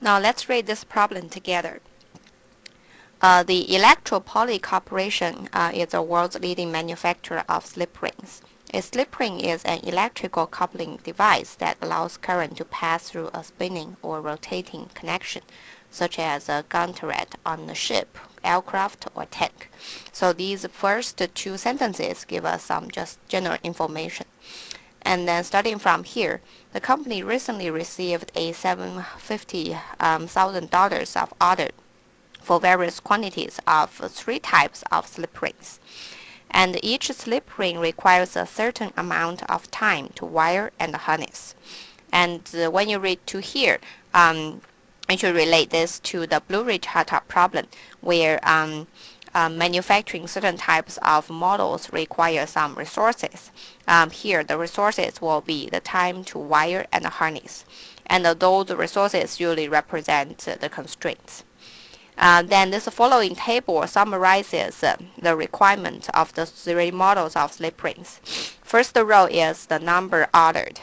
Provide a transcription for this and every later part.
Now let's read this problem together. The Electropoly Corporation is the world's leading manufacturer of slip rings. A slip ring is an electrical coupling device that allows current to pass through a spinning or rotating connection, such as a gunturret on a ship, aircraft, or tank. So these first two sentences give us some just general information. And then starting from here, the company recently received a $750,000 of order for various quantities of 3 types of slip rings. And each slip ring requires a certain amount of time to wire and harness. And when you read to here, you should relate this to the Blue Ridge hardtop problem, where manufacturing certain types of models require some resources. Here, the resources will be the time to wire and harness, and those resources usually represent the constraints. Then this following table summarizes the requirement of the 3 models of slip rings. First row is the number ordered.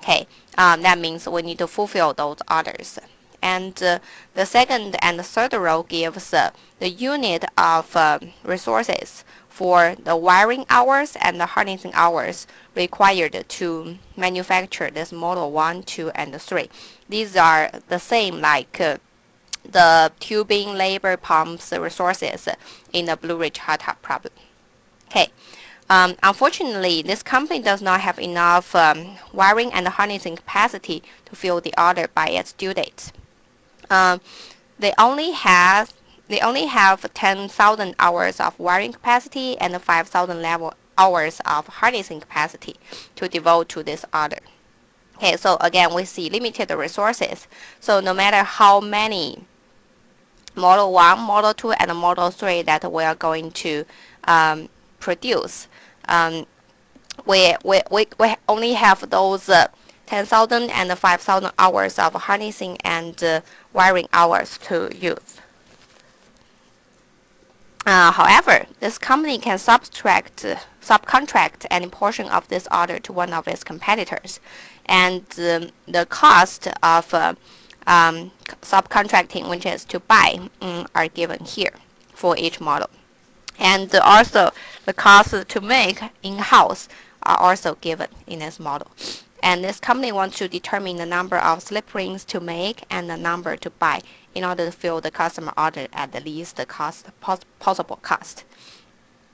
Okay, that means we need to fulfill those orders. And the second and the third row gives the unit of resources for the wiring hours and the harnessing hours required to manufacture this model 1, 2, and 3. These are the same like the tubing, labor, pumps, resources in the Blue Ridge hardtop problem. Okay. Unfortunately, this company does not have enough wiring and harnessing capacity to fill the order by its due date. They only have 10,000 hours of wiring capacity and 5,000 hours of harnessing capacity to devote to this order. Okay, so again, we see limited resources. So no matter how many Model 1, Model 2, and Model 3 that we are going to produce, we only have those 10,000 and 5,000 hours of harnessing and wiring hours to use. However, this company can subcontract any portion of this order to one of its competitors, and the cost of subcontracting, which is to buy, are given here for each model. And also the cost to make in-house are also given in this model. And this company wants to determine the number of slip rings to make and the number to buy in order to fill the customer order at the least possible cost.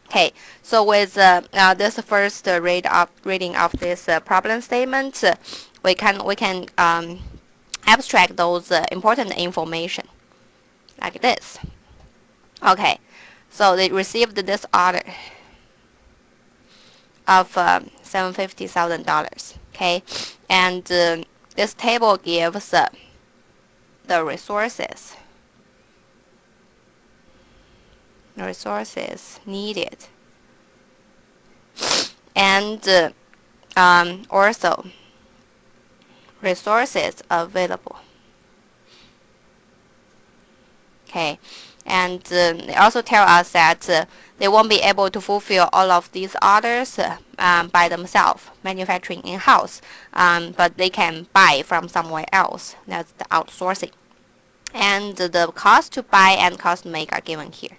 Okay, so with this first reading of this problem statement, we can abstract those important information like this. Okay, so they received this order of $750,000. Okay, and this table gives the resources needed, and also resources available. Okay, and they also tell us that they won't be able to fulfill all of these orders by themselves, manufacturing in-house, but they can buy from somewhere else. That's the outsourcing. And the cost to buy and cost to make are given here.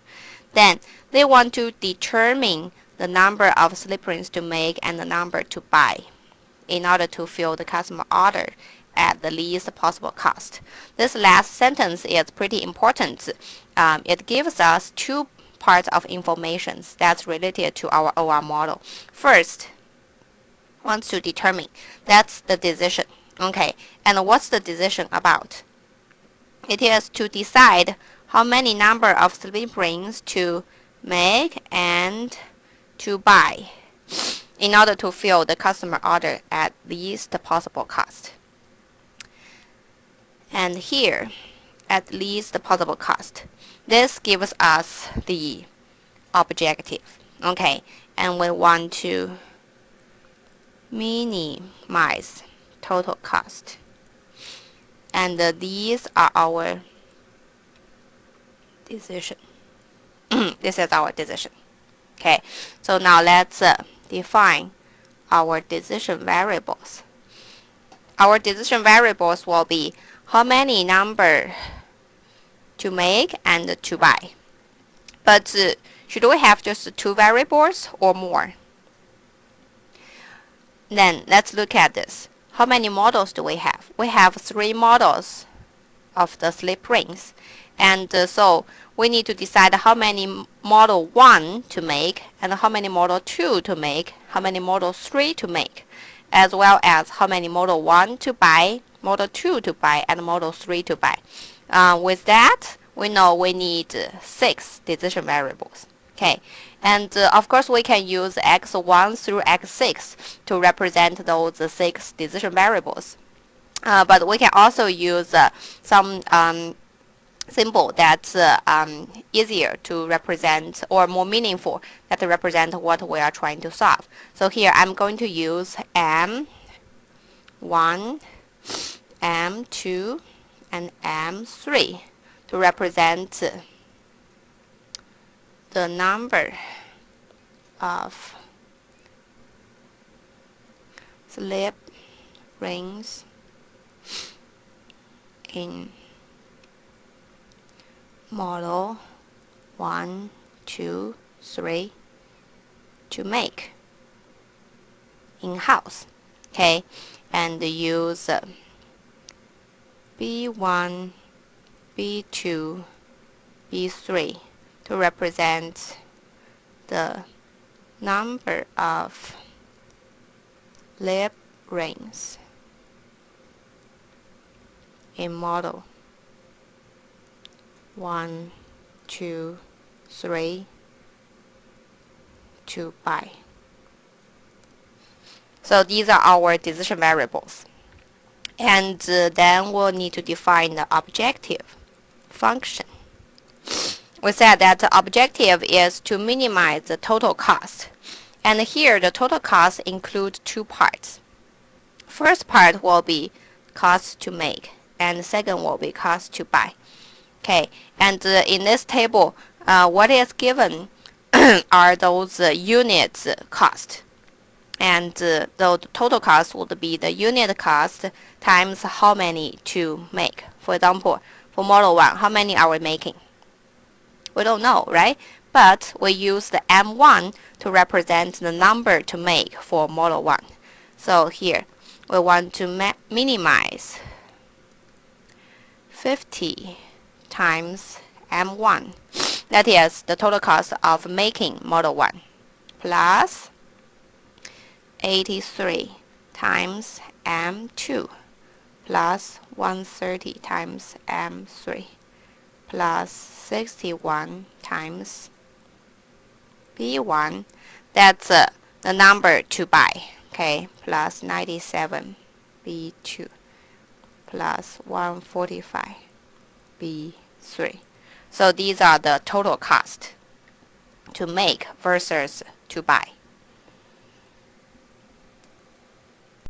Then they want to determine the number of slip rings to make and the number to buy in order to fill the customer order at the least possible cost. This last sentence is pretty important. It gives us 2 parts of information that's related to our OR model. First, wants to determine. That's the decision. Okay, and what's the decision about? It is to decide how many number of slip rings to make and to buy in order to fill the customer order at least possible cost. And here, at least possible cost. This gives us the objective. Okay, and we want to minimize total cost. And these are our decision. This is our decision. Okay, so now let's define our decision variables. Our decision variables will be how many number to make and to buy. But should we have just 2 variables or more? Then let's look at this. How many models do we have? We have 3 models of the slip rings. And so we need to decide how many model 1 to make and how many model 2 to make, how many model 3 to make, as well as how many model 1 to buy, model 2 to buy, and model 3 to buy. With that, we know we need 6 decision variables. Okay, and of course we can use x1 through x6 to represent those 6 decision variables. But we can also use some symbol that's easier to represent or more meaningful that represent what we are trying to solve. So here I'm going to use M1, M2, and M3 to represent the number of slip rings in model 1, 2, 3 to make in-house. Okay, and use B1, B2, B3 to represent the number of slip rings in model 1, 2, 3 to buy. So these are our decision variables. And then we'll need to define the objective function. We said that the objective is to minimize the total cost. And here the total cost includes 2 parts. First part will be cost to make, and the second will be cost to buy. Okay, and in this table, what is given are those unit cost. And the total cost would be the unit cost times how many to make. For example, for model 1, how many are we making? We don't know, right? But we use the M1 to represent the number to make for model 1. So here, we want to minimize 50 times M1. That is the total cost of making model 1 plus 83 times M2 plus 130 times M3 plus 61 times B1. That's the number to buy. Okay, plus 97 B2 plus 145 B3. So these are the total cost to make versus to buy.